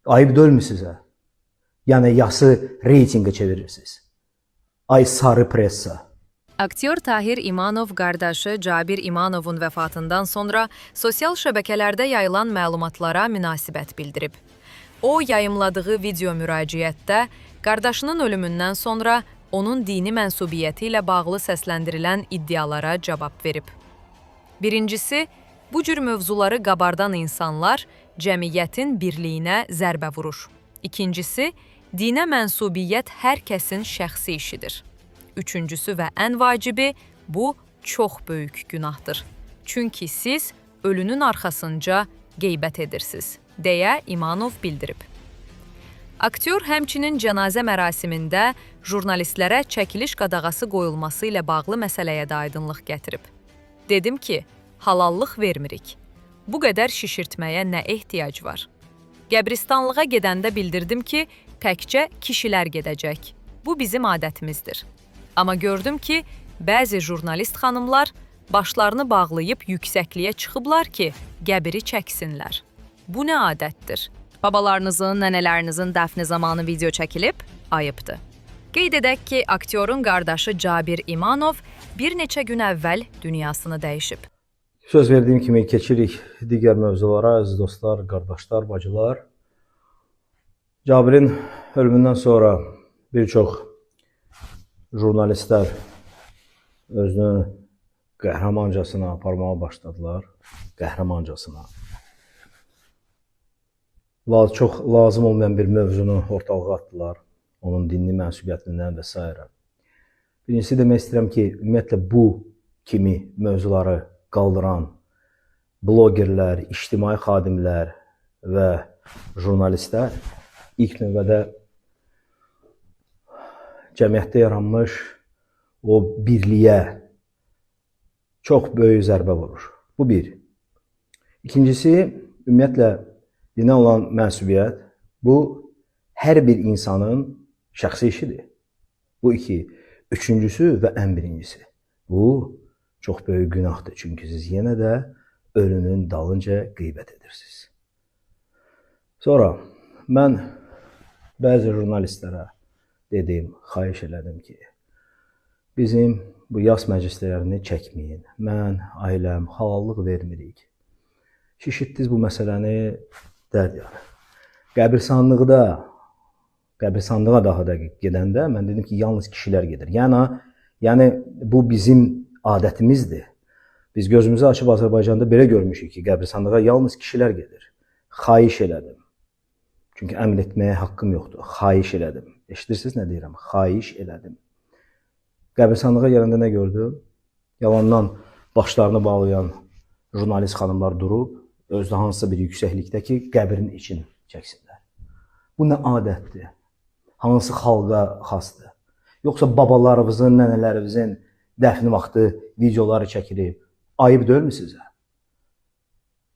Ayıp deyilmi sizə? Yəni yası reytinqə çevirirsiniz. Ay sarı pressa. Aktyor Tahir İmanov qardaşı Cabir İmanovun vəfatından sonra sosial şəbəkələrdə yayılan məlumatlara münasibət bildirib. O, yayımladığı video müraciətdə qardaşının ölümündən sonra onun dini mənsubiyyəti ilə bağlı səsləndirilən iddialara cavab verib. Birincisi, bu cür mövzuları qabardan insanlar cəmiyyətin birliyinə zərbə vurur. İkincisi, dinə mənsubiyyət hər kəsin şəxsi işidir. Üçüncüsü və ən vacibi, bu çox böyük günahdır. Çünki siz ölünün arxasınca qeybət edirsiniz, deyə İmanov bildirib. Aktyor həmçinin cənazə mərasimində jurnalistlərə çəkiliş qadağası qoyulması ilə bağlı məsələyə də aydınlıq gətirib. Dedim ki, halallıq vermirik. Bu qədər şişirtməyə nə ehtiyac var? Qəbristanlığa gedəndə bildirdim ki, təkcə kişilər gedəcək. Bu bizim adətimizdir. Amma gördüm ki, bəzi jurnalist xanımlar başlarını bağlayıb yüksəkliyə çıxıblar ki, qəbiri çəksinlər. Bu nə adətdir? Babalarınızın, nənələrinizin dəfni zamanı video çəkilib, ayıbdır. Qeyd edək ki, aktyorun qardaşı Cabir İmanov bir neçə gün əvvəl dünyasını dəyişib. Söz verdiyim kimi keçirik digər mövzulara, əziz dostlar, qardaşlar, bacılar. Cabirin ölümündən sonra bir çox jurnalistlər özünü qəhrəmancasına aparmağa başladılar. Qəhrəmancasına. Çox lazım olmayan bir mövzunu ortalığa atdılar. Onun dinli mənsubiyyətindən və s. Birincisi demək istəyirəm ki, ümumiyyətlə bu kimi mövzuları qaldıran blogerlər, ictimai xadimlər və jurnalistlər ilk növbədə cəmiyyətdə yaranmış o birliyə çox böyük zərbə vurur. Bu bir. İkincisi, ümumiyyətlə dinə olan mənsubiyyət, bu hər bir insanın şəxsi işidir. Bu iki. Üçüncüsü və ən birincisi. Bu çox böyük günahdır. Çünki siz yenə də ölünün dalınca qeybət edirsiniz. Sonra mən bəzi jurnalistlərə dedim, xahiş elədim ki, bizim bu yas məclislərini çəkməyin. Mən, ailəm, halallıq vermirik. Şişirtdiniz bu məsələni dərd yəni. Qəbirsanlığa daha da gedəndə mən dedim ki, yalnız kişilər gedir. Yəni bu bizim adətimizdir. Biz gözümüzü açıb Azərbaycanda belə görmüşük ki, qəbirsanlığa yalnız kişilər gedir. Xahiş elədim. Çünki əmr etməyə haqqım yoxdur. Xahiş elədim. Eşidirsiniz nə deyirəm? Xahiş elədim. Qəbirsanlığa gələndə nə gördüm? Yalandan başlarını bağlayan jurnalist xanımlar durub, özdə hansısa bir yüksəklikdəki qəbrin için çəksinlər. Bu nə adətdir? Hansı xalqa xasdır? Yoxsa babalarımızın, nənələrimizin dəfni vaxtı videoları çəkilib? Ayıb deyilmi sizə?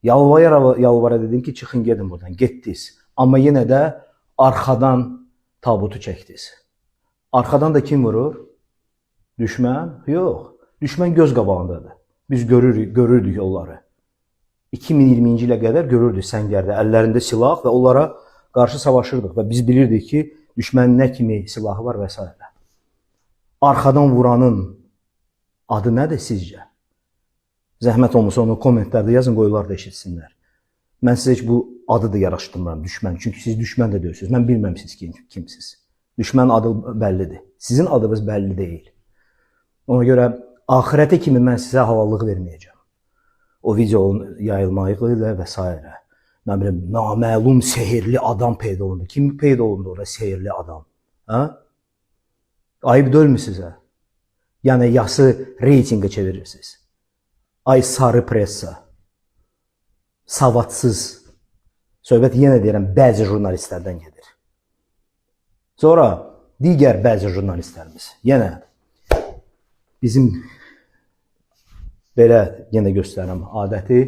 Yalvara dedim ki, çıxın gedin buradan. Getdiniz. Amma yenə də arxadan tabutu çəkdiniz. Arxadan da kim vurur? Düşmən? Yox. Düşmən göz qabağındadır. Biz görürdük onları. 2020-ci ilə qədər görürdük səngərdə, əllərində silah və onlara qarşı savaşırdıq və biz bilirdik ki, düşmənin nə kimi silahı var və s. Arxadan vuranın adı nədir sizcə? Zəhmət olmasa onu kommentlərdə yazın, qoyular da eşitsinlər. Mən sizə heç bu adı da yaraşdırmıram, düşmən. Çünki siz düşmən də deyilsiniz. Mən bilməm siz kimsiniz. Düşmənin adı bəllidir. Sizin adınız bəlli deyil. Ona görə axirətə kimi mən sizə halallıq verməyəcəm. O videonun yayılmağı ilə və s. Nə bilim, naməlum sehirli adam peyda olundu. Kim peyda olundu orada sehirli adam? Ayıb deyilmi sizə? Yəni yası reytinqə çevirirsiniz. Ay sarı pressa. Savadsız. Söhbət yenə deyirəm, bəzi jurnalistlərdən gedir. Sonra digər bəzi jurnalistlərimiz yenə bizim belə yenə göstərəm adəti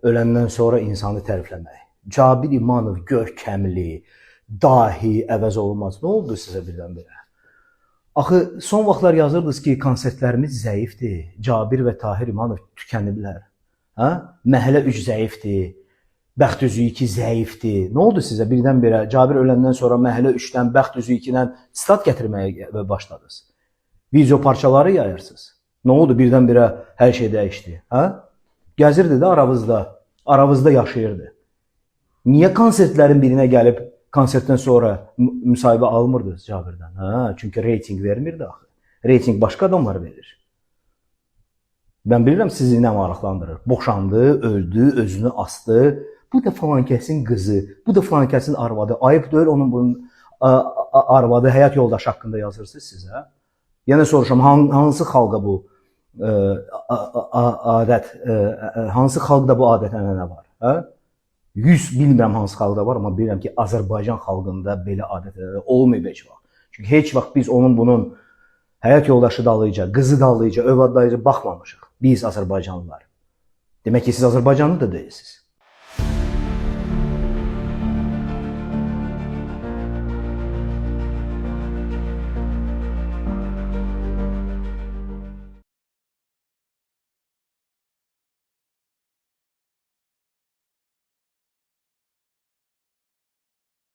öləndən sonra insanı tərifləmək. Cabir İmanov görkəmli, dahi, əvəz olunmaz. Nə oldu sizə birdən-birə? Axı son vaxtlar yazırdınız ki, konsertlərimiz zəifdir. Cabir və Tahir İmanov tükəniblər. Məhəllə 3 zəifdir. Bəxt üzü 2 zəifdir. Nə oldu sizə birdən-birə Cabir öləndən sonra Məhəllə 3-dən Bəxt üzü 2-dən sitat gətirməyə başladınız? Video parçaları yayırsınız. Nə oldu birdən-birə hər şey dəyişdi? Hə? Gəzirdi də aravızda yaşayırdı. Niyə konsertlərin birinə gəlib konsertdən sonra müsahibə almırdınız Cabirdən? Hə, çünki reytinq vermirdi axı. Reytinq başqa adamlar verir. Mən bilirəm sizi nə maraqlandırır. Boşandı, öldü, özünü asdı. Bu da falan kəsin qızı, bu da falan kəsin arvadı. Ayıb deyil onun bunun arvadı, həyat yoldaşı haqqında yazırsınız siz, hə? Yenə soruşam, hansı xalqa bu adət, hansı xalqda bu adət-ənənə var, hə? 100 bilmirəm hansı xalqda var, amma bilirəm ki, Azərbaycan xalqında belə adət-ənənə olmayıb heç vaxt. Çünki heç vaxt biz bunun həyat yoldaşı dalıyca, qızı dalıyca, övladlarıca baxmamışıq. Biz Azərbaycanlılar. Demək ki, siz Azərbaycanlı da deyilsiniz.